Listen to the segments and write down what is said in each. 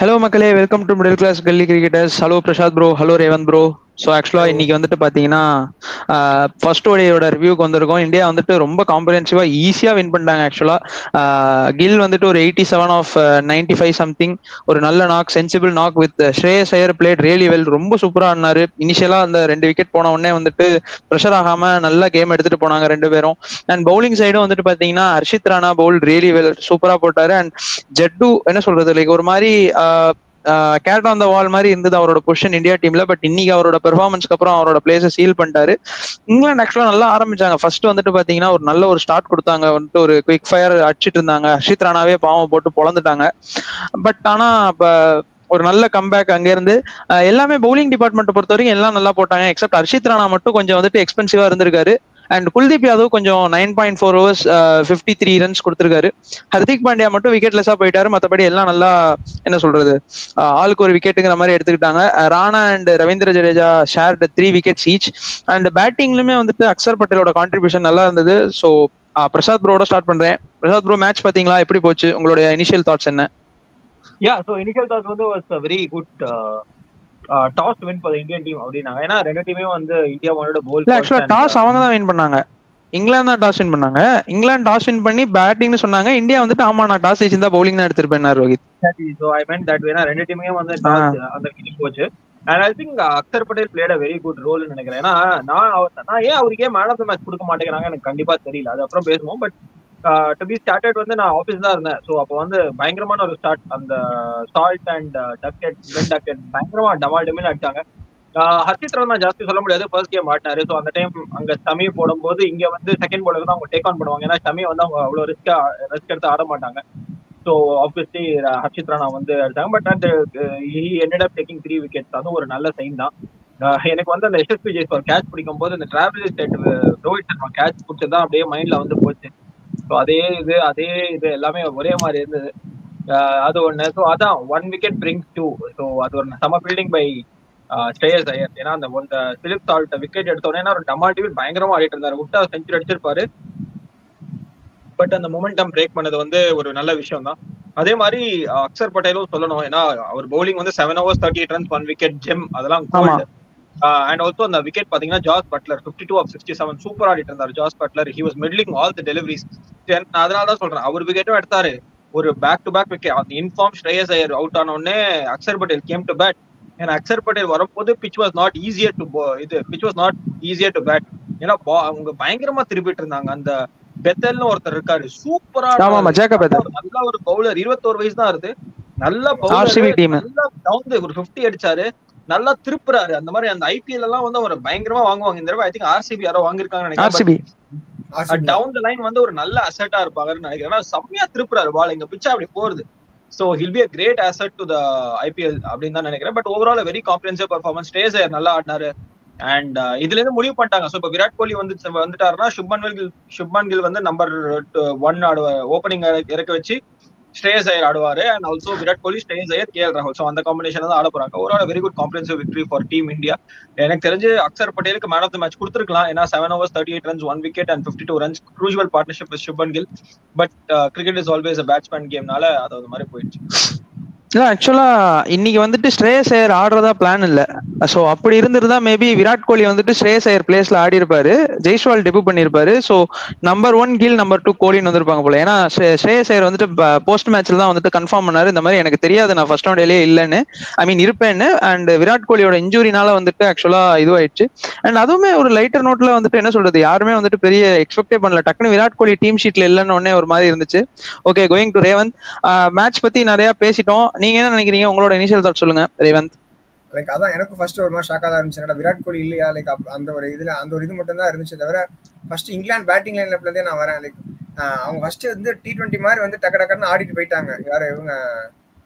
Hello மக்களே, welcome to middle class gully cricketers. Hello Prasad bro, hello Revanth bro. So ஆக்சுவலாக hello. இன்னைக்கு வந்துட்டு பார்த்தீங்கன்னா ஃபர்ஸ்ட் ஓடியோட ரிவ்யூக்கு வந்திருக்கோம். இந்தியா வந்துட்டு ரொம்ப காம்ப்ரிஹென்சிவாக ஈஸியாக வின் பண்ணிட்டாங்க. ஆக்சுவலாக கில் வந்துட்டு ஒரு 87 ஆஃப் 95 சம்திங், ஒரு நல்ல knock, sensible knock with Shreyas Iyer played really well. ரொம்ப சூப்பராக ஆடினாரு. இனிஷியலாக அந்த 2 விக்கெட் போன உடனே வந்துட்டு ப்ரெஷர் ஆகாம நல்ல கேம் எடுத்துட்டு போனாங்க 2 பேரும். அண்ட் பவுலிங் சைடும் வந்துட்டு பார்த்தீங்கன்னா ஹர்ஷித் ராணா பவுல் ரியலி வெல், சூப்பராக போட்டாரு. அண்ட் ஜட்டு என்ன சொல்றது, லைக் ஒரு மாதிரி கேட் ஆன் த வால் மாதிரி இருந்தது அவரோட பொசிஷன் இந்தியா டீம்ல. பட் இன்னைக்கு அவரோட பெர்ஃபார்மன்ஸ்க்கு அப்புறம் அவரோட பிளேஸை சீல் பண்ணிட்டாரு. இங்கிலாந்து ஆக்சுவலா நல்லா ஆரம்பிச்சாங்க. ஃபர்ஸ்ட் வந்துட்டு பாத்தீங்கன்னா ஒரு நல்ல ஒரு ஸ்டார்ட் கொடுத்தாங்க, வந்துட்டு ஒரு குயிக் ஃபயர் அடிச்சிட்டு இருந்தாங்க. ஹர்ஷித் ராணாவே பாவம் போட்டு பொழந்துட்டாங்க. பட் ஆனா இப்ப ஒரு நல்ல கம்பேக் அங்கிருந்து. எல்லாமே பவுலிங் டிபார்ட்மெண்ட் பொறுத்த வரைக்கும் எல்லாம் நல்லா போட்டாங்க. எக்ஸப்ட் ஹர்ஷித் ராணா மட்டும் கொஞ்சம் வந்துட்டு எக்ஸ்பென்சிவா இருந்திருக்காரு. அண்ட் குல்தீப் யாதவ் கொஞ்சம் 9.4 overs 53 ரன்ஸ் கொடுத்திருக்காரு. ஹர்திக் பாண்டியா மட்டும் விக்கெட்லெஸ்ஸா போயிட்டாரு. மற்றபடி எல்லாம் நல்லா என்ன சொல்றது, ஆளுக்கு ஒரு விக்கெட்டுங்கிற மாதிரி எடுத்துக்கிட்டாங்க. Rana and Ravindra Jadeja shared 3 wickets each. And பேட்டிங்லுமே வந்துட்டு அக்சர் பட்டேலோட கான்ட்ரிபியூஷன் நல்லா இருந்தது. ஸோ பிரசாத் ப்ரோட ஸ்டார்ட் பண்றேன். பிரசாத் ப்ரோ, மேட்ச் பாத்தீங்களா? எப்படி போச்சு? உங்களுடைய இனிஷியல் தாட்ஸ் என்ன? So initial thoughts was a very good toss win for the Indian team அப்படின்னாங்க. ஏன்னா ரெண்டு டீமே இந்தியா வாண்டட் போல் இல்ல, ஃபர்ஸ்ட் ஆக்சுவலா அண்ட் டாஸ் அவங்க தான் வின் பண்ணாங்க. இங்கிலாந்து தான் டாஸ் வின் பண்ணாங்க. இங்கிலாந்து டாஸ் வின் பண்ணி பேட்டிங்னு சொன்னாங்க. இந்தியா வந்துட்டு ஆமா நான் டாஸ் ஜெயிச்சிருந்தா பவுலிங் தான் எடுத்திருப்பேன் Rohit. So I meant that வேனா ரெண்டு டீமே டாஸ் அந்த விக்கெட் போச்சு. And I think Axar Patel played a very good ரோல்னு நினைக்கிறேன். ஏன்னா நான் ஏன் அவருக்கே மேன் ஆஃப் த மேட்ச் கொடுக்க மாட்டேங்கிறாங்க எனக்கு கண்டிப்பா தெரியல. அது அப்புறம் பேசுவோம். பட் டு பி ஸ்டார்டட் நான் ஆஃபீஸ் தான் இருந்தேன். ஸோ அப்போ பயங்கரமான ஒரு ஸ்டார்ட். அந்த சால்ட் அண்ட் டக்கெட் பயங்கரமா டமால் டெமில் அடிச்சாங்க. ஹர்ஷித் ராணா ஜாஸ்தி சொல்ல முடியாது, ஃபர்ஸ்ட் கேம் ஆடினாரு. ஸோ அந்த டைம் அங்க ஷமி போடும்போது இங்க செகண்ட் போலர் தான் அவங்க டேக் ஆன் பண்ணுவாங்க. ஏன்னா ஷமி அவங்க அவ்வளவு ரிஸ்க் எடுத்து ஆட மாட்டாங்க. ஸோ ஆப்வியஸ்லி ஹர்ஷித் ராணா எடுத்தாங்க. பட் அந்த he ended up taking 3 wickets. அதுவும் ஒரு நல்ல சைன் தான். எனக்கு அந்த எஸ்எஸ்பி ஜெய்ஸ்வால் கேட்ச் பிடிக்கும் போது இந்த டிராவல் ஸ்டேட் ரோஹித் சர்மா கேட்ச் பிடிச்சதான் அப்படியே மைண்ட்ல போச்சு. ஸோ அதே இது எல்லாமே ஒரே மாதிரி இருந்தது. அது ஒண்ணு. ஸோ அதான் 1 wicket brings 2. ஸோ அது ஒரு சம ஃபீல்டிங் பை ஸ்ரேயஸ் ஐயர். ஏன்னா அந்த பிலிப் சால்ட் விக்கெட் எடுத்தோடனே ஒரு டமால் டிவி பயங்கரமா ஆடிட்டு இருந்தாரு. விட்டா செஞ்சுரி அடிச்சிருப்பாரு. பட் அந்த மொமெண்டம் பிரேக் பண்ணது ஒரு நல்ல விஷயம் தான். அதே மாதிரி அக்சர் பட்டேலும் சொல்லணும். ஏன்னா அவர் bowling 7 overs 38 runs 1 wicket gem, அதெல்லாம் கோல்டு. அண்ட் ஆல்சோ அந்த விக்கெட் பாத்தீங்கன்னா ஜாஸ் பட்லர் 52 of 67 சூப்பர் ஆடிட்டு இருந்தாரு Jos Buttler. He was middling all the deliveries. அதனால தான் சொல்றேன், அவர் விக்கெட்டும் எடுத்தாரு. ஒரு பேக் டு பேக் விக்கெட். அந்த இன்ஃபார்ம் ஸ்ரேயஸ் ஐயர் அவுட் ஆன உடனே Axar Patel came to bat. ஏன்னா அக்சர் பட்டேல் வரும்போது pitch was not easier to bat. ஏன்னா அவங்க பயங்கரமா திருப்பிட்டு இருந்தாங்க. அந்த பெத்தல்னு ஒருத்தர் இருக்காரு, சூப்பரா நல்ல ஒரு பவுலர். 21 வயசு தான் இருக்கு. நல்ல பவுலர், நல்லா டவுன் ஒரு 50 அடிச்சாரு. நல்லா திருப்புறாரு. அந்த மாதிரி அந்த ஐபிஎல் எல்லாம் ஒரு பயங்கரமா வாங்குவாங்க. இந்த தடவை ஐ திங்க் ஆர்சிபி யாரோ வாங்கிருக்காங்கன்னு நினைக்கிறேன். டவுன் தி லைன் ஒரு நல்ல அசெட்டா இருப்பாங்கன்னு நினைக்கிறேன். செம்மையா திருப்புறாரு பால். இங்க பிச்சா அப்படி போறது. So he'll be a great asset to the IPL அப்படின்னு தான் நினைக்கிறேன். But overall very comprehensive performance. Shreyas Iyer நல்லா ஆடினாரு. அண்ட் இதுல இருந்து முடிவு பண்ணிட்டாங்க. சோ இப்ப விராட் கோலி வந்துட்டாருன்னா சுப்மன் கில் நம்பர் 1 ஓப்பனிங் இறக்க வச்சு ஸ்ரேயஸ் ஐயர் ஆடுவாரு. And also Virat Kohli, Shreyas Iyer, KL ராகுல். ஸோ அந்த காம்பினேஷன் தான் ஆட போறாங்க. Overall very good comprehensive victory for team India. எனக்கு தெரிஞ்சு Axar பட்டேலுக்கு man of the match கொடுத்துருக்கலாம். ஏன்னா 7 overs 38 runs 1 wicket and 52 runs crucial partnership with Shubman Gill. But cricket is always a batsman கேம்னால அது மாதிரி போயிடுச்சு. இல்ல, ஆக்சுவலா இன்னைக்கு வந்துட்டு ஸ்ரேயஸ் ஐயர் ஆடுறதா பிளான் இல்ல. சோ அப்படி இருந்திருந்தா மேபி விராட் கோலி வந்துட்டு ஸ்ரேயஸ் ஐயர் பிளேஸ்ல ஆடி இருப்பாரு, ஜெய்ஸ்வால் டெபியூ பண்ணிருப்பாரு. சோ நம்பர் 1 கில், நம்பர் 2 கோலின்னு வந்திருப்பாங்க போல. ஏன்னா ஸ்ரேயஸ் ஐயர் வந்துட்டு போஸ்ட் மேட்ச்ல தான் வந்துட்டு கன்ஃபார்ம் பண்ணாரு, இந்த மாதிரி எனக்கு தெரியாது, நான் ஃபர்ஸ்ட் ஒன்டேலயே இல்லைன்னு, ஐ மீன் இருப்பேன்னு. அண்ட் விராட் கோலியோட இன்ஜுரினால வந்துட்டு ஆக்சுவலா இதுவாயிடுச்சு. அண்ட் அதுவுமே ஒரு லைட்டர் நோட்ல வந்துட்டு என்ன சொல்றது, யாருமே வந்துட்டு பெரிய எக்ஸ்பெக்டே பண்ணல. டக்குனு விராட் கோலி டீம் ஷீட்ல இல்லைன்னு உடனே ஒரு மாதிரி இருந்துச்சு. Okay, going to Revanth. Match பத்தி நிறைய பேசிட்டோம். நீங்க என்ன நினைக்கிறீங்க? உங்களோட இனிஷியல் தாட் சொல்லுங்க ரேவந்த். லைக் அதான் எனக்கு ஃபர்ஸ்ட் ஒரு மாதிரி ஷாக்கா தான் இருந்துச்சு. விராட் கோலி இல்லையா, லைக் அந்த ஒரு இது மட்டும் தான் இருந்துச்சு தவிர ஃபர்ஸ்ட் இங்கிலாந்து பேட்டிங் லைன்ல இருந்தே நான் வரேன். லைக் அவங்க ஃபர்ஸ்ட் T20 மாதிரி டக்கு டக்குன்னு ஆடிட்டு போயிட்டாங்க. யாரு இவங்க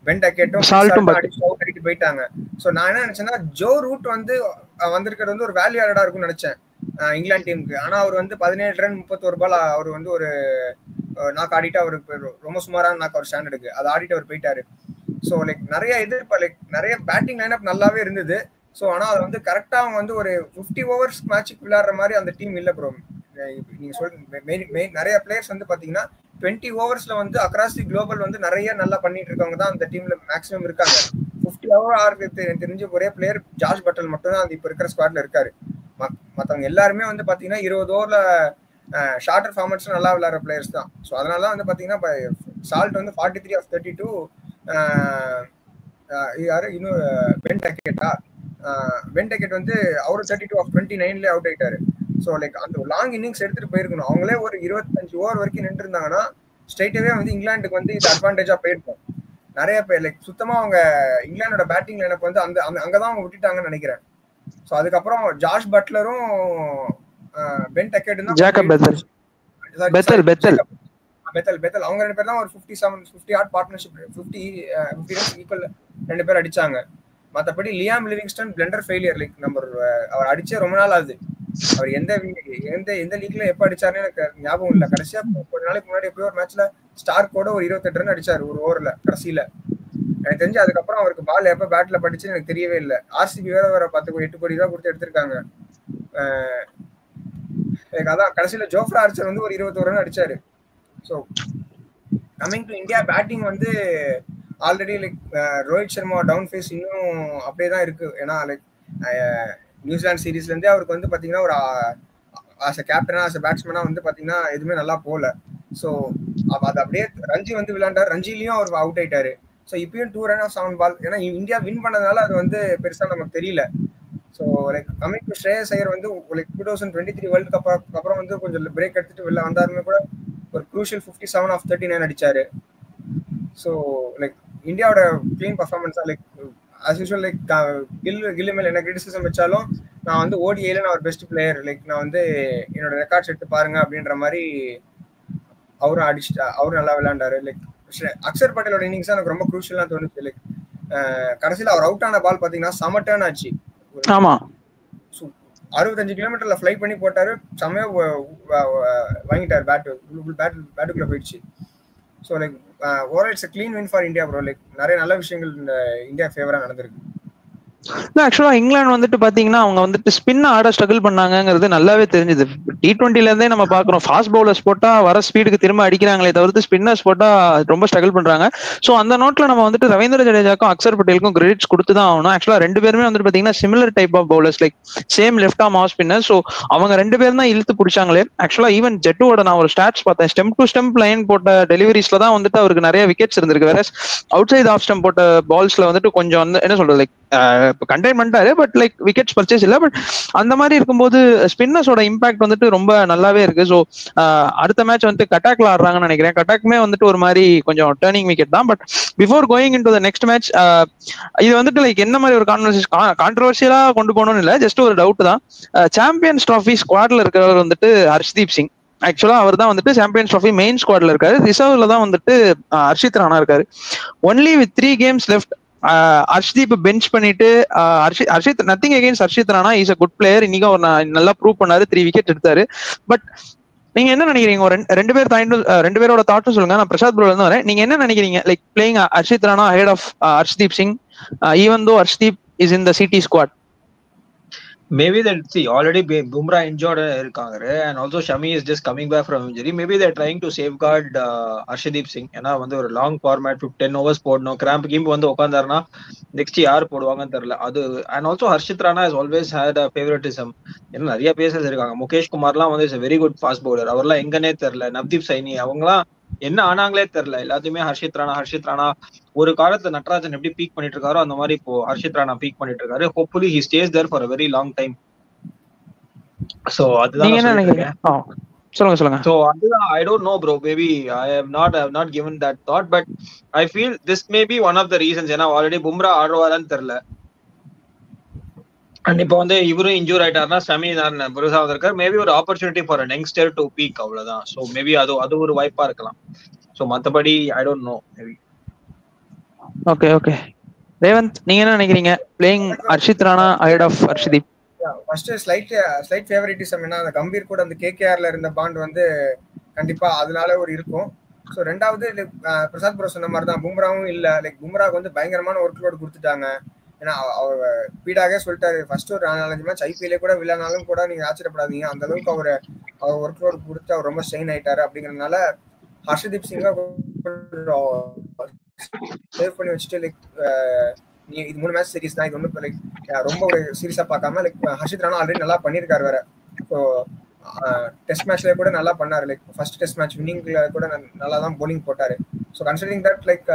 பென் டக்கெட்டும் ஆடிட்டு போயிட்டாங்க. ஸோ நான் என்ன நினைச்சேன்னா, ஜோ ரூட் வந்திருக்கிறது ஒரு வேல்யூ ஆடா இருக்கும்னு நினைச்சேன் இங்கிலாந்து டீமுக்கு. ஆனா அவர் 17 ரன் 31 பால் அவர் ஒரு நாக் ஆடிட்டு அவருக்கு ரொம்ப சுமாரான நாக் அவர் ஸ்டாண்டர்டுக்கு அதை ஆடிட்டு அவர் போயிட்டாரு. ஸோ லைக் நிறைய பேட்டிங் லைனப் நல்லாவே இருந்தது. ஸோ ஆனால் அது கரெக்டா அவங்க ஒரு 50 overs மேட்சுக்கு விளையாடுற மாதிரி அந்த டீம் இல்லை ப்ரோ. நீங்க சொல்ற நிறைய பிளேயர்ஸ் பாத்தீங்கன்னா 20 ஓவர்ஸ்ல வந்து அக்ராஸ் தி குளோபல் வந்து நிறைய நல்லா பண்ணிட்டு இருக்கவங்க தான் அந்த டீம்ல மேக்ஸிமம் இருக்காங்க. 50 ஓவர் ஆடுறது தெரிஞ்ச ஒரே பிளேயர் ஜார்ஜ் பட்டல் மட்டும் தான் இப்ப இருக்கிற ஸ்குவாட்ல இருக்காரு. மத்தவங்க எல்லாருமே வந்து பாத்தீங்கன்னா 20 ஓவர்ல ஷார்ட்டர் ஃபார்மட்ஸ்ல நல்லா விளையாடுற பிளேயர்ஸ் தான். ஸோ அதனால வந்து பாத்தீங்கன்னா சால்ட் வந்து 43 of 32, யாரு இன்னும் பென் டக்கெட் வந்து அவரு 32 of 29 அவுட் ஆயிட்டாரு. ஸோ லைக் அந்த லாங் இன்னிங்ஸ் எடுத்துட்டு போயிருக்கணும். அவங்களே ஒரு 25 ஓவர் வரைக்கும் நின்று இருந்தாங்கன்னா ஸ்ட்ரைட்டாவே வந்து இங்கிலாந்துக்கு வந்து இது அட்வான்டேஜா போயிருக்கும். நிறைய பேர் லைக் சுத்தமா அவங்க இங்கிலாந்தோட பேட்டிங் லைனப் வந்து அங்கதான் அவங்க விட்டுட்டாங்கன்னு நினைக்கிறேன். ஸோ அதுக்கப்புறம் ஜார்ஜ் பட்லரும் பென் டக்கெட்டும் பெத்தல் அவங்க 2 பேர் தான் ஒரு 50 ஆட் பார்ட்னர்ஷிப் 50 ஈக்குவல் 2 பேர் அடிச்சாங்க. மற்றபடி Liam Livingstone blunder failure like number அவர் அடிச்சே ரொம்ப நாள் ஆகுது. அவர் எந்த லீக்ல எப்ப அடிச்சாருன்னு எனக்கு ஞாபகம் இல்லை. கடைசியா கொஞ்ச நாளைக்கு முன்னாடி எப்பயோ ஒரு மேட்ச்ல ஸ்டார் கூட ஒரு 28 ரன் அடிச்சாரு ஒரு ஓவர்ல கடைசியில. எனக்கு தெரிஞ்சு அதுக்கப்புறம் அவருக்கு பால் எப்ப பேட்ல படிச்சுன்னு எனக்கு தெரியவே இல்லை. ஆர்சிபி வேற 8 கோடி ரூபா கொடுத்து எடுத்திருக்காங்க. அதான் கடைசியில ஜோஃப்ரா ஆர்ச்சர் வந்து ஒரு 21 ரன் அடிச்சாரு. So coming to India batting வந்து already like Rohit Sharma down face இன்னும் அப்படியே தான் இருக்கு. ஏன்னா லைக் நியூசிலாந்து சீரீஸ்ல இருந்தே அவருக்கு வந்து பாத்தீங்கன்னா ஒரு ஆஸ் அ கேப்டனா ஆஸ் அ பேட்ஸ்மேனா வந்து பாத்தீங்கன்னா எதுவுமே நல்லா போகல. ஸோ அது அப்படியே ரஞ்சி வந்து விளையாண்டாரு. ரஞ்சிலையும் அவர் அவுட் ஆயிட்டாரு. ஸோ இப்பயும் 2 ரன் ஆஃப் 7 பால். ஏன்னா இந்தியா வின் பண்ணதுனால அது வந்து பெருசா நமக்கு தெரியல. ஸோ லைக் கமிங் டு ஸ்ரேயஸ் ஐயர் வந்து லைக் 2023 வேர்ல்டு கப் அப்புறம் வந்து கொஞ்சம் பிரேக் எடுத்துட்டு வெளில வந்தாருமே கூட ஒரு குரூஷியல் 57 of 39 அடிச்சாரு. ஸோ லைக் இந்தியாவோட clean performance like as usual like கில்லு மேல என்ன கிரிட்டிசிசம் வச்சாலும் நான் வந்து ஓடிஐல நான் ஒரு பெஸ்ட் பிளேயர் லைக் நான் வந்து என்னோட ரெக்கார்ட்ஸ் எடுத்து பாருங்க அப்படின்ற மாதிரி அவரும் அடிச்சுட்டா. அவரும் நல்லா விளையாண்டாரு. லைக் அக்ஷர் பட்டேலோட இன்னிங்ஸ் எனக்கு ரொம்ப குரூஷியலா தோணுச்சு. லைக் கடைசியில் அவர் அவுட் ஆன பால் பாத்தீங்கன்னா செம டர்ன் ஆச்சு. 65 கிலோமீட்டர்ல ஃபிளை பண்ணி போட்டாரு. செமையா வாங்கிட்டாரு. பேட்டுக்குள்ள போயிடுச்சு. So like overall it's clean win for India bro. Like நிறைய நல்ல விஷயங்கள் இந்த இந்தியா ஃபேவரா நடந்திருக்கு. ஆக்சுவலா இங்கிலாந்து வந்துட்டு பாத்தீங்கன்னா அவங்க வந்துட்டு ஸ்பின் ஆட ஸ்ட்ரகிள் பண்ணாங்கிறது நல்லாவே தெரிஞ்சது. T20ல இருந்தே நம்ம பாக்குறோம் ஃபாஸ்ட் பவுலர்ஸ் போட்டா வர ஸ்பீடுக்கு திரும்ப அடிக்கிறாங்களே தவிர்த்து ஸ்பின்னர்ஸ் போட்டா ரொம்ப ஸ்ட்ரகிள் பண்றாங்க. சோ அந்த நோட்ல நம்ம வந்துட்டு ரவீந்திர ஜடேஜாக்கும் அக்ஷர் பட்டேலுக்கும் கிரெடிட்ஸ் கொடுத்து தான் ஆகணும். ஆக்சுவலா 2 பேருமே வந்துட்டு பாத்தீங்கன்னா similar type of bowlers like same left arm off spinner. So அவங்க 2 பேரும் தான் இழுத்து பிடிச்சாங்களே. ஆக்சுவலா ஈவன் ஜெட்டுவோட நான் ஒரு ஸ்டாட்ஸ் பார்த்தேன். ஸ்டெம் டு ஸ்டெம் லைன் போட்ட டெலிவரிஸ்ல தான் வந்துட்டு அவருக்கு நிறைய விக்கெட்ஸ் இருந்திருக்கு. வேற அவுட் சைட் ஆஃப் ஸ்டெம் போட்ட பால்ஸ்ல வந்துட்டு கொஞ்சம் வந்து என்ன சொல்றது லைக் கண்டெயின் பண்ணிட்டாரு. பட் லைக் விக்கெட்ஸ் பர்ச்சேஸ் இல்ல. பட் அந்த மாதிரி இருக்கும்போது ஸ்பின்னர்ஸோட இம்பாக்ட் வந்துட்டு ரொம்ப நல்லாவே இருக்கு. ஸோ அடுத்த மேட்ச் வந்து கட்டாக்ல ஆடுறாங்கன்னு நினைக்கிறேன். கட்டாக்குமே வந்துட்டு ஒரு மாதிரி கொஞ்சம் டர்னிங் விக்கெட் தான். But before going in to the next match இது வந்துட்டு லைக் என்ன மாதிரி ஒரு கான்ட்ரவர்சியலா கொண்டு போகணும்னு இல்லை, ஜஸ்ட் ஒரு டவுட் தான். சாம்பியன்ஸ் ட்ராஃபி ஸ்குவாட்ல இருக்கிறவர் வந்துட்டு ஹர்ஷ்தீப் சிங். ஆக்சுவலா அவர் தான் வந்துட்டு சாம்பியன்ஸ் ட்ராஃபி மெயின் ஸ்குவாட்ல இருக்காரு. ரிசர்வ்ல தான் வந்துட்டு ஹர்ஷித் ராணா இருக்காரு. Only with 3 games left Harshdeep bench பண்ணிட்டு Harshit nothing against Harshit Rana is a good player. இன்னைக்கு அவர் நல்லா ப்ரூவ் பண்ணாரு. 3 விக்கெட் எடுத்தாரு. பட் நீங்க என்ன நினைக்கிறீங்க? ஒரு 2 பேர் தாண்டி 2 பேரோட தாட்டும் சொல்லுங்க. நான் பிரசாத் ப்ரோல இருந்து வரேன். நீங்க என்ன நினைக்கிறீங்க like playing Harshit Rana ahead of Harshdeep Singh even though Harshdeep is in the CT squad? Maybe that see already Bumrah injured irukanga and also Shami is just coming back from injury. Maybe they're trying to safeguard Arshdeep Singh. ஏன்னா வந்து ஒரு long format 10 overs போடணும். Cramp GIMP வந்து உட்கார்ந்தாருன்னா next யார் போடுவாங்கன்னு தெரியல. அது and also Harshit Rana has always had a favoritism. ஏன்னா நிறைய பேசஸ் இருக்காங்க. முகேஷ் குமார்லாம் வந்து is a very good fast bowler. அவர்லாம் எங்கன்னே தெரியல. நவ்தீப் சைனி அவங்கலாம் என்ன ஆனாங்களே தெரியல. எல்லாத்தையுமே ஹர்ஷித் ராணா ஒரு காலத்துல நட்ராஜன் எப்படி பீக் பண்ணிட்டு இருக்காரோ அந்த மாதிரி இப்போ ஹர்ஷித் ராணா பீக் பண்ணிட்டு இருக்காரு. Hopefully he stays there for a very long time. So அதுதான் என்ன நினைக்கிறீங்க? சொல்லுங்க. So அதுதான் I don't know bro. Maybe I have not given that thought, but I feel this may be one of the reasons. ஏன்னா already Bumrah ஆடுவாரான்னு தெரியல. And இப்போ வந்து இவரும் இன்ஜூர் ஆயிட்டாருன்னா ஷமி புதுசா வந்திருக்காரு. மேபி ஒரு opportunity for a youngster to peak அவ்வளவுதான். So maybe அது ஒரு வாய்ப்பா இருக்கலாம். ஸோ மற்றபடி I don't know. Maybe okay Revanth நீங்க என்ன நினைக்கிறீங்க playing Harshit Rana ahead of Harshdeep? First slight favouritism என்ன, அந்த கம்பீர் கூட அந்த கேகேஆர்ல இருந்த பாண்ட் வந்து கண்டிப்பா அதனால ஒரு இருக்கும். ஸோ ரெண்டாவது பிரசாத் ப்ரோ சொன்ன மாதிரி தான் பும்ராவும் இல்லை. லைக் பும்ராவுக்கு வந்து பயங்கரமான ஒர்க் லோடு கொடுத்துட்டாங்க. ஏன்னா அவர் ஸ்பீடாகவே சொல்லிட்டாரு. ஃபர்ஸ்ட் ஒரு 4-5 மேட்ச் ஐபிஎல்லே கூட விளையாடினாலும் கூட நீங்க ஆச்சரியப்படாதீங்க. அந்த அளவுக்கு அவர் ஒர்க் லோடு கொடுத்து அவர் ரொம்ப ஸ்ட்ரெயின் ஆயிட்டாரு. அப்படிங்கிறதுனால ஹர்ஷதீப் சிங்கா சேவ் பண்ணி வச்சுட்டு லைக் நீ இது 3 மேட்ச் சீரிஸ் தான், இது ஒன்றும் லைக் ரொம்ப ஒரு சீரியஸா பார்க்காம லைக் ஹர்ஷித் ராணா ஆல்ரெடி நல்லா பண்ணியிருக்காரு வேற. ஸோ டெஸ்ட் மேட்ச்ல கூட நல்லா பண்ணாரு. லைக் ஃபர்ஸ்ட் டெஸ்ட் மேட்ச் வின்னிங்ல கூட நல்லா தான் போலிங் போட்டாரு. So considering that like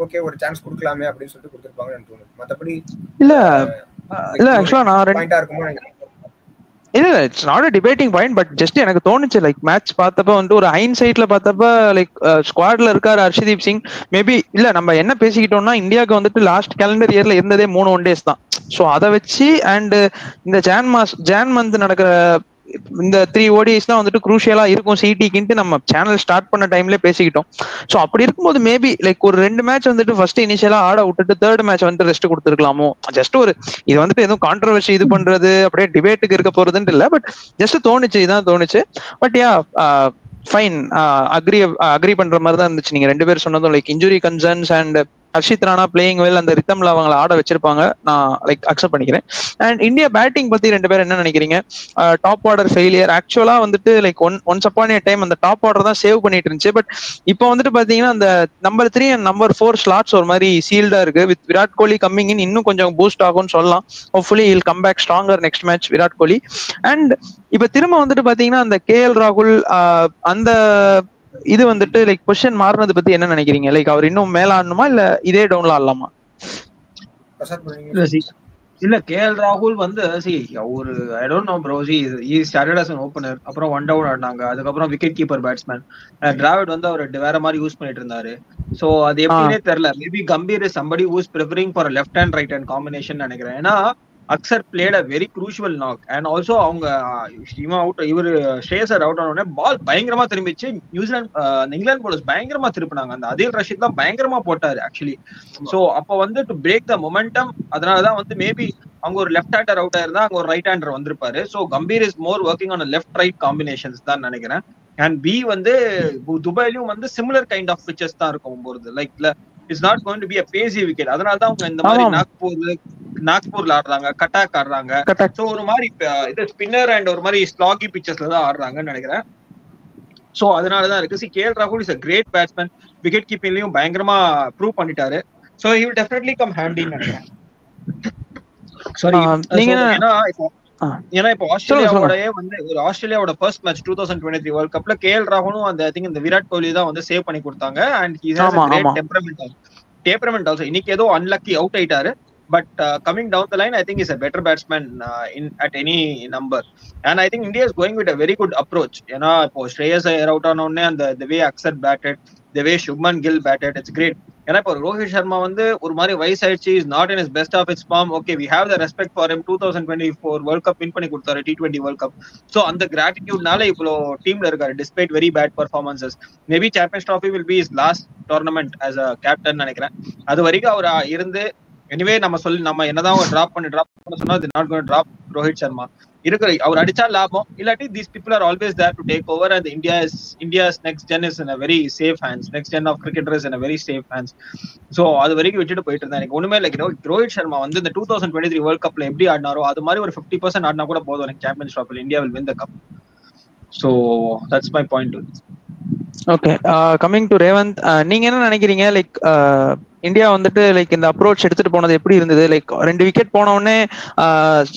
okay ஒரு சான்ஸ் கொடுக்கலாமே அப்படின்னு சொல்லிட்டு கொடுத்துருப்பாங்கன்னு தோணுது. மற்றபடி இல்ல ஆக்சுவலா நான் பாயிண்டா இருக்குமோ இல்ல it's not a debating point, but just எனக்கு தோணுச்சு லைக் மேட்ச் பார்த்தப்ப வந்து ஒரு ஹைன் சைட்ல பார்த்தப்ப லைக் ஸ்குவாட்ல இருக்காரு ஹர்ஷதீப் சிங். மேபி இல்ல நம்ம என்ன பேசிக்கிட்டோம்னா இந்தியாவுக்கு வந்துட்டு லாஸ்ட் கேலண்டர் இயர்ல இருந்ததே 3 ஒன்டேஸ் தான். ஸோ அதை வச்சு அண்ட் இந்த ஜான் மந்த் நடக்கிற இந்த 3 ODIs தான் வந்துட்டு குரூஷியலா இருக்கும் சிடிக்குன்ட்டு நம்ம சேனல் ஸ்டார்ட் பண்ண டைம்ல பேசிக்கிட்டோம். ஸோ அப்படி இருக்கும்போது மேபி லைக் ஒரு 2 மேட்ச் வந்துட்டு ஃபர்ஸ்ட் இனிஷியலா ஆட விட்டுட்டு 3rd மேட்ச் வந்துட்டு ரெஸ்ட் கொடுத்துருக்கலாமோ. ஜஸ்ட் ஒரு இது வந்துட்டு எதுவும் கான்ட்ரவர்சி இது பண்றது அப்படியே டிபேட்டுக்கு இருக்க போறதுன்னு இல்லை, பட் ஜஸ்ட் தோணுச்சு, இதான் தோணுச்சு. பட் யா ஃபைன், அக்ரி பண்ற மாதிரி தான் இருந்துச்சு நீங்க 2 பேர் சொன்னதும். Like injury concerns and Harshit Rana playing well, அந்த ரித்தம்ல அவங்களை ஆட வச்சிருப்பாங்க, நான் லைக் அக்செப்ட் பண்ணிக்கிறேன். அண்ட் இந்தியா பேட்டிங் பத்தி 2 பேர் என்ன நினைக்கிறீங்க? டாப் ஆர்டர் ஃபெயிலியர் ஆக்சுவலா வந்துட்டு like once upon a time அந்த டாப் ஆர்டர் தான் சேவ் பண்ணிட்டு இருந்துச்சு. பட் இப்போ வந்துட்டு பாத்தீங்கன்னா அந்த நம்பர் 3 அண்ட் நம்பர் 4 ஸ்லாட்ஸ் ஒரு மாதிரி சீல்டா இருக்கு. With Virat Kohli coming in இன்னும் கொஞ்சம் பூஸ்ட் ஆகும்னு சொல்லலாம். Hopefully he'll come back stronger next match Virat Kohli. And இப்ப திரும்ப வந்துட்டு பாத்தீங்கன்னா அந்த KL ராகுல் அந்த இது வந்துட்டு லைக் பொசிஷன் மாறினது பத்தி என்ன நினைக்கிறீங்க? லைக் அவர் இன்னும் மேல ஆடணுமா இல்ல இதே டவுன்ல ஆடலாமா? இல்ல KL ராகுல் வந்து ஒரு ஐ don't no bro, he started as an opener, அப்புறம் 1 டவுன் ஆடினாங்க, அதுக்கப்புறம் விக்கெட் கீப்பர் பேட்ஸ்மேன் டிராவிட் வந்து அவர் வேற மாதிரி யூஸ் பண்ணிட்டு இருந்தாரு. சோ அது எப்படின்னே தெரியல. Maybe Gambhir is somebody who is preferring for a left hand right hand combination நினைக்கிறேன். ஏன்னா Axar played a very crucial knock and also அவங்க இவரு ஸ்ரேயசர் அவுட் ஆன உடனே பால் பயங்கரமா திரும்பிச்சு. நியூசிலாந்து இங்கிலாந்து போலர்ஸ் பயங்கரமா திருப்பினாங்க. அந்த அதீல் ரஷீத் தான் பயங்கரமா போட்டாரு ஆக்சுவலி. சோ அப்ப வந்து டு பிரேக் த மொமெண்டம், அதனாலதான் வந்து மேபி அவங்க ஒரு லெஃப்ட் ஹேண்டர் அவுட் ஆயிருந்தா அங்க ஒரு ரைட் ஹேண்டர் வந்திருப்பாரு. So Gambhir is more working on left right combinations தான் நினைக்கிறேன். அண்ட் பி வந்து துபாயிலும் வந்து சிமிலர் கைண்ட் ஆஃப் பிச்சஸ் தான் இருக்கும் போறது. Like it's not going to be a pacey wicket. அதனாலதான் அவங்க இந்த மாதிரி நாக்பூர்ல ஆடுறாங்க, கட்டாக் ஆடுறாங்க. சோ ஒரு மாதிரி இது ஸ்பின்னர் அண்ட் ஒரு மாதிரி ஸ்லாகி பிச்சஸ்ல தான் ஆடுறாங்கன்னு நினைக்கிறேன். சோ அதனாலதான் இருக்கு. KL ராகுல் is a great batsman, wicket கீப்பிங்லயும் பயங்கரமா ப்ரூவ் பண்ணிட்டாரு. So he will definitely come handy ன்னு நினைக்கிறேன். சாரி நீங்க ஏன்னா இப்போ ஆஸ்திரேலியாவோடயே வந்து ஒரு ஆஸ்திரேலியாவோட ஃபர்ஸ்ட் மேட்ச் 2023 வேர்ல்ட் கப்ல KL ராகுலும் அந்த ஐ திங்க் இந்த விராட் கோலி தான் வந்து சேவ் பண்ணி கொடுத்தாங்க. And he has a great temperament also. இன்னைக்கு ஏதோ அன்லக்கி அவுட் ஆயிட்டாரு. But coming down the line, I think he's a better batsman at any number. And I think India is going with a very good approach. ஏன்னா இப்போ ஸ்ரேயஸ் Iyer out ஆன உடனே அந்த the way Akshar batted, the way Shubman Gill batted, it's great. ஏன்னா இப்போ ரோஹித் சர்மா வந்து ஒரு மாதிரி வயசாயிடுச்சு, is not in his best of its form. Okay, we have the respect for him. 2024 world cup win பண்ணி கொடுத்தாரு, T20 வேர்ல்ட் கப். ஸோ அந்த கிராட்டிடியூட்னால இவ்வளோ டீம்ல இருக்காரு despite very bad performances. Maybe Champions Trophy will be his last tournament as a captain நினைக்கிறேன். அது வரைக்கும் அவர் இருந்து எனிவே நம்ம என்னதான் டிராப் பண்ண சொன்னா அது not going to drop Rohit Sharma. இருக்கிற அவர் அடிச்சா லாபம், இல்லாட்டி these people are always there to take over and India's next gen is in a very safe hands. Next gen of cricketers in a very safe hands. So அது வரைக்கும் விட்டுட்டு போயிட்டு இருந்தா எனக்கு ஒண்ணுமே இல்லை. ரோஹித் சர்மா வந்து இந்த 2023 வேர்ல்ட் கப்ல எப்படி ஆடினாரோ அது மாதிரி ஒரு 50% ஆடினா கூட போதும் எனக்கு சாம்பியன்ஸ் ட்ராஃபில India will win the cup. So that's my point. Okay, coming to Revanth, நீங்க என்ன நினைக்கிறீங்க? லைக் இந்தியா வந்துட்டு லைக் இந்த அப்ரோச் எடுத்துட்டு போனது எப்படி இருந்தது? லைக் 2 விக்கெட் போன உடனே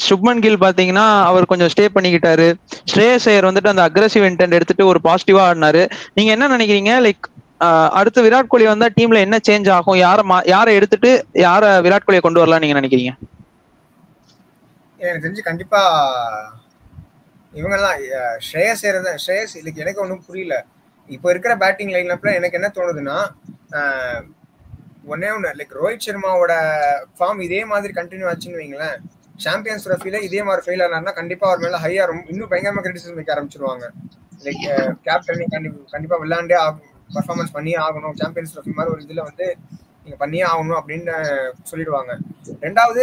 சுப்மன் கில் பாத்தீங்கன்னா அவர் கொஞ்சம் ஸ்டே பண்ணிக்கிட்டாரு. ஸ்ரேயஸ் ஐயர் வந்துட்டு அந்த அக்ரெசிவ் இன்டென்ட் எடுத்துட்டு ஒரு பாசிட்டிவா ஆடினாரு. நீங்க என்ன நினைக்கிறீங்க? லைக் அடுத்து விராட் கோலி வந்தா டீம்ல என்ன சேஞ்ச் ஆகும்? யாரை எடுத்துட்டு யார விராட் கோலியை கொண்டு வரலாம் நீங்க நினைக்கிறீங்க? எனக்கு தெரிஞ்சு கண்டிப்பா இவங்கெல்லாம் ஸ்ரேயஸ் இல்லைக்கு எனக்கு ஒன்றும் புரியல. இப்போ இருக்கிற பேட்டிங் லைன்அப்ல எனக்கு என்ன தோணுதுன்னா, ஒன்னே ஒன்று லைக் ரோஹித் சர்மாவோட ஃபார்ம் இதே மாதிரி கண்டினியூ ஆச்சுன்னு வைங்களேன், சாம்பியன்ஸ் ட்ராஃபில இதே மாதிரி ஃபெயில் ஆனார்னா கண்டிப்பா அவர் மேல ஹையா இன்னும் பயங்கரமா கிரிட்டிசிசம் வைக்க ஆரம்பிச்சிருவாங்க. லைக் கேப்டன் கண்டிப்பா விளையாண்டே பர்ஃபார்மன்ஸ் பண்ணியே ஆகணும், சாம்பியன்ஸ் ட்ராஃபி மாதிரி ஒரு இதுல வந்து நீங்க பண்ணியே ஆகணும் அப்படின்னு சொல்லிடுவாங்க. ரெண்டாவது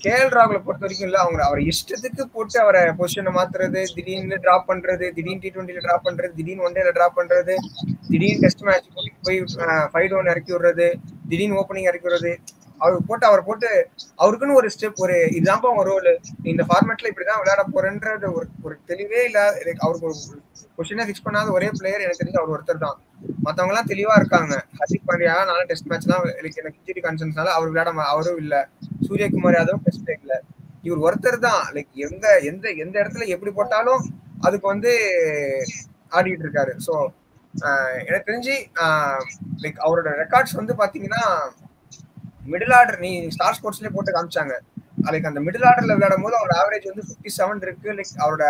KL ராகுலை பொறுத்த வரைக்கும் இல்ல, அவர் இஷ்டத்துக்கு போட்டு அவரை பொசிஷனை மாத்துறது, திடீர்னு டிராப் பண்றது, திடீர்னு T20 டிராப் பண்றது, திடீர்னு ஒன்டேல டிராப் பண்றது, திடீர்னு டெஸ்ட் மேட்ச் போய் 5 டவுன் இறக்கி விடுறது, திடீர்னு ஓப்பனிங் இறக்கி விடுறது, அவர் போட்டு அவருக்குன்னு ஒரு ஸ்டெப், ஒரு இதாம்பா அவங்க ரோல், இந்த ஃபார்மேட்ல இப்படிதான் விளையாட போறேன்றது ஒரு தெளிவே இல்லாத, அவருக்கு ஒரு கொஸ்டினே ஃபிக்ஸ் பண்ணாத ஒரே பிளேயர் எனக்கு தெரிஞ்சு அவர் ஒருத்தர் தான். மத்தவங்க எல்லாம் தெளிவா இருக்காங்க. ஹர்திக் பாண்டியா நாலு டெஸ்ட் மேட்ச் தான் எனக்கு இன்ஜுரி கன்சர்ன்ஸ்னால அவர் விளையாட அவரும் இல்ல, சூரியகுமார் யாதவும் டெஸ்ட் இல்ல, இவர் ஒருத்தர் தான் லைக் எந்த இடத்துல எப்படி போட்டாலும் அதுக்கு ஆடிட்டு இருக்காரு. ஸோ எனக்கு தெரிஞ்சு லைக் அவரோட ரெக்கார்ட்ஸ் பாத்தீங்கன்னா மிடில் ஆர்டர், நீ ஸ்டார் ஸ்போர்ட்ஸ்லயே போட்டு காமிச்சாங்க, லைக் அந்த மிடில் ஆர்டர்ல விளையாடும் போது அவரோட ஆவரேஜ் 57 இருக்கு. லைக் அவரோட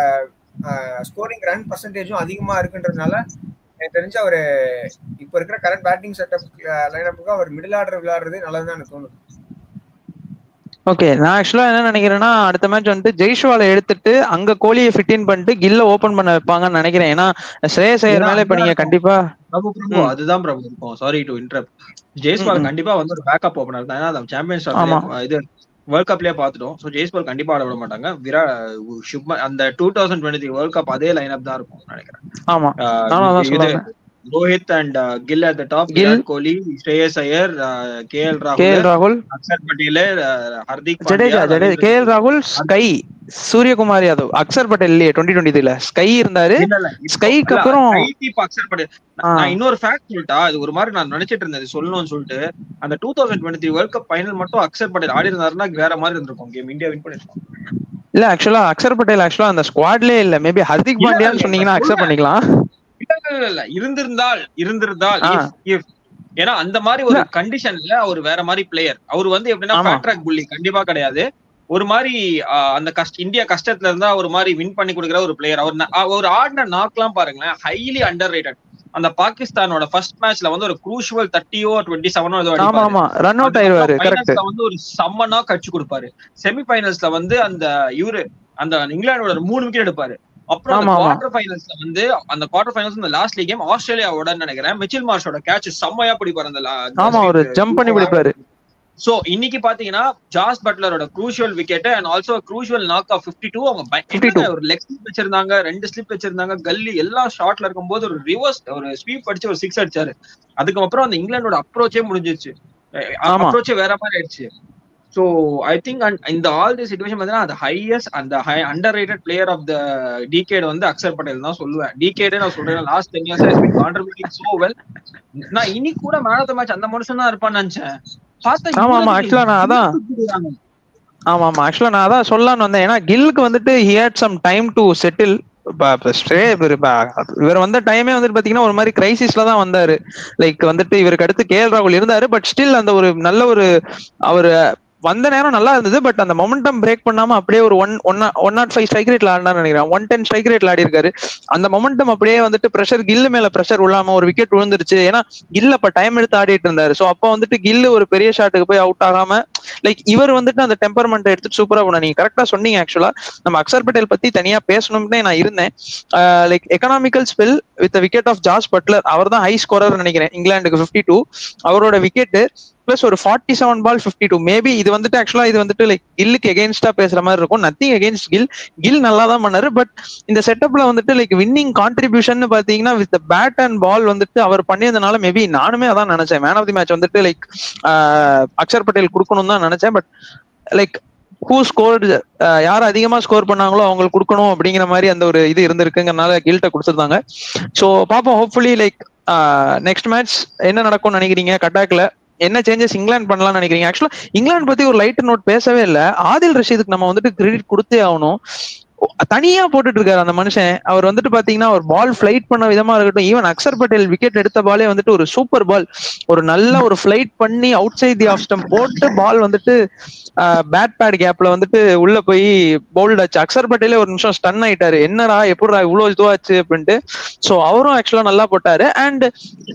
ஸ்கோரிங் ரன் பர்சன்டேஜும் அதிகமா இருக்குன்றதுனால எனக்கு தெரிஞ்சு அவரு இப்ப இருக்கிற கரண்ட் பேட்டிங் செட்டப் லைனப்புக்கு அவர் மிடில் ஆர்டர் விளையாடுறது நல்லதுதான் எனக்கு தோணுது. ஓகே, நான் ஆக்சுவலா என்ன நினைக்கிறேன்னா அடுத்த மேட்ச் ஜெய்ஷ்வாலை எடுத்துட்டு அங்க கோலியை ஃபிட் பண்ணிட்டு கில்ல ஓபன் பண்ண வைப்பாங்கன்னு நினைக்கிறேன். ஏன்னா ஸ்ரேயஸ் ஐயர் மேல இப்ப நீங்க கண்டிப்பா அதுதான் பிரபு இருக்கும். Sorry to interrupt. ஜெய்ஸ்வால் கண்டிப்பா ஒரு பேக்கப் ஓபனர் தான். ஏன்னா சாம்பியன்ஸ் இது வேர்ல்ட் கப்லயே பாத்துட்டோம். சோ ஜெய்ஸ்வால் கண்டிப்பா ஆட விட மாட்டாங்க. சுப்மன் அந்த 2023 வேர்ல்ட் கப் அதே லைனப் தான் இருக்கும் நினைக்கிறேன். ஆமா, Rohit and Gill at the top, Virat Kohli, Shreyas Iyer, KL ராகுல், அக்சர் பட்டேல், ஹர்திக் பாண்டியா, கேஎல் ராகுல், ஸ்கை, சூரியகுமார் யாதவ், அக்சர் பட்டேல் இல்லையே 2023ல ஸ்கை இருந்தாரு. ஸ்கைக்கு அப்புறம் அக்சர் பட்டேல். நான் இன்னொரு ஃபேக்ட் சொல்லிட்டா, இது ஒரு மாதிரி நான் நினைச்சிட்டு இருந்தது சொல்லணும்னு சொல்லிட்டு, அந்த 2023 வேர்ல்ட் கப் ஃபைனல் மட்டும் அக்சர் பட்டேல் ஆடி இருந்தாருன்னா வேற மாதிரி இருந்திருக்கும் கேம், இந்தியா வின் பண்ணிருக்கும். இல்ல ஆக்சுவலா அக்சர் பட்டேல் ஆக்சுவலா அந்த ஸ்குவாட்லயே இல்ல, மேபி ஹர்திக் பாண்டியான்னு சொன்னீங்கன்னா அக்செப்ட் பண்ணிக்கலாம். இல்ல இருந்திருந்தால் ஏன்னா அந்த மாதிரி ஒரு கண்டிஷன்ல அவர் வேற மாதிரி பிளேயர். அவர் எப்படின்னா ஃபேட் ட்ராக் புள்ளி கண்டிப்பா கிடையாது. ஒரு மாதிரி அந்த இந்தியா கஷ்டத்துல இருந்தா ஒரு மாதிரி வின் பண்ணி கொடுக்குற ஒரு பிளேயர். அவர் ஆடின நாக்லாம் பாருங்களேன், ஹைலி அண்டர் ரேட்டட். அந்த பாகிஸ்தானோட ஃபர்ஸ்ட் மேட்ச்ல ஒரு க்ரூஷியல் 30 or 27 ரன் அவுட் ஆயிருவாரு. கரெக்ட். ஒரு செம்ம நாக் அடிச்சு கொடுப்பாரு. செமி ஃபைனல்ஸ்ல அந்த அந்த இங்கிலாந்தோட 3 விக்கெட் எடுப்பாரு. அப்புறம் குவார்டர் ஃபைனல்ஸ்ல அந்த குவார்டர் ஃபைனல்ஸ் இந்த லாஸ்ட் கேம் ஆஸ்திரேலியாவோட நினைக்கிறேன், மிச்சல் மார்ஷோட கேட்ச் செம்மையா பிடிப்பாரு. அந்த ஒரு ஜம்ப் பண்ணி பிடிப்பாரு. சோ இன்னைக்கு பாத்தீங்கன்னா ஜாஸ் பட்லரோட crucial wicket and also crucial knock of 52. அவங்க ஒரு லெக் ஸ்லிப் வச்சிருந்தாங்க, 2 ஸ்லிப் வச்சிருந்தாங்க, கல்லி எல்லா ஷாட்ல இருக்கும்போது ஒரு ரிவர்ஸ் ஒரு ஸ்வீப் அடிச்சு ஒரு 6 அடிச்சாரு. அதுக்கப்புறம் அந்த இங்கிலாந்தோட அப்ரோச்சே முடிஞ்சிருச்சு, அப்ரோச்சே வேற மாதிரி ஆயிடுச்சு. So I think in the all this situation the highest and the high underrated player of the decade Axar Patel தான் சொல்லுவேன். decade நான் சொல்றேன், last 10 years has been contributing so well. நான் இனி கூட மேன் ஆஃப் தி மேட்ச் அந்த மனுஷன் தான் இருப்பான்னு நினைச்சேன். பார்த்தா ஆக்சுவலா நான் அதான் சொல்லலாம்னு வந்தேன். ஏன்னா கில்லுக்கு he had some time to settle. இவர் வந்த டைமே பாத்தீங்கன்னா ஒரு மாதிரி கிரைசிஸ்ல தான் வந்தாரு. லைக் இவருக்கு அடுத்து கேஎல் ராகுல் இருந்தாரு. பட் ஸ்டில் அந்த ஒரு நல்ல ஒரு அவரு வந்த நேரம் நல்லா இருந்தது. பட் அந்த மொமெண்டம் பிரேக் பண்ணாம அப்படியே ஒரு 105 ஸ்ட்ரைக் ரேட்ல ஆடினான்னு நினைக்கிறேன், 110 ஸ்ட்ரைக் ரேட்ல ஆடி இருக்காரு. அந்த மொமெண்டம் அப்படியே பிரஷர் கில்லு மேல பிரஷர் விழாம ஒரு விக்கெட் விழுந்துருச்சு. ஏன்னா கில் அப்ப டைம் எடுத்து ஆடிட்டு இருந்தாரு. சோ அப்ப கில்லு ஒரு பெரிய ஷாட்டுக்கு போய் அவுட் ஆகாம லைக் இவர் அந்த டெம்பர்மெண்ட் எடுத்துட்டு சூப்பரா போனா. நீங்க கரெக்டா சொன்னீங்க. ஆக்சுவலா நம்ம அக்சர் பட்டேல் பத்தி தனியா பேசணும்னே நான் இருந்தேன். Like economical spell with wicket of Jos Buttler, அவர் தான் ஹை ஸ்கோரர் நினைக்கிறேன் இங்கிலாந்துக்கு 52. அவரோட விக்கெட் பிளஸ் ஒரு 47 பால் 52. மேபி இது ஆக்சுவலா இது லைக் கில்லுக்கு எகெயின்ஸ்டா பேசுற மாதிரி இருக்கும். நத்திங் எகெயின்ஸ்ட் கில் நல்லா தான் பண்ணாரு. பட் இந்த செட்டப்ல லைக் வின்னிங் கான்ட்ரிபியூஷன் பாத்தீங்கன்னா வித் பேட் அண்ட் பால் அவர் பண்ணியதுனால மேபி நானுமே அதான் நினைச்சேன், man of the match like Axar Patel கொடுக்கணும் தான் நினைச்சேன். பட் லைக் ஹூ ஸ்கோர்டு, யார் அதிகமா ஸ்கோர் பண்ணாங்களோ அவங்களுக்கு கொடுக்கணும் அப்படிங்கிற மாதிரி அந்த ஒரு இது இருந்திருக்குங்கிறனால கில்ட்ட கொடுத்துருந்தாங்க. ஸோ பாப்போம். ஹோப்ஃபுல்லி லைக் நெக்ஸ்ட் மேட்ச் என்ன நடக்கும்னு நினைக்கிறீங்க? கட்டாக்ல என்ன சேஞ்சஸ் இங்கிலாந்து பண்ணலாம்னு நினைக்கிறீங்க? ஆக்சுவலா இங்கிலாந்து பத்தி ஒரு லைட் நோட் பேசவே இல்லை. ஆதில் ரஷீதுக்கு நம்ம கிரெடிட் கொடுத்தே ஆகணும். தனியா போட்டுட்டு இருக்காரு அந்த மனுஷன். அவர் பாத்தீங்கன்னா ஒரு பால் ஃபிளைட் பண்ண விதமா இருக்கட்டும், ஈவன் அக்சர் பட்டேல் விக்கெட் எடுத்த பாலே ஒரு சூப்பர் பால், ஒரு நல்ல ஒரு ஃபிளைட் பண்ணி out side the of stump போட்டு பால் பேட் பேட் கேப்ல உள்ள போய் பவுல்ட் ஆச்சு. அக்சர் பட்டேலே ஒரு நிமிஷம் ஸ்டன் ஆயிட்டாரு, என்னடா எப்படிடா இவ்வளவு இதுவாச்சு அப்படின்ட்டு. சோ அவரும் ஆக்சுவலா நல்லா போட்டாரு. அண்ட்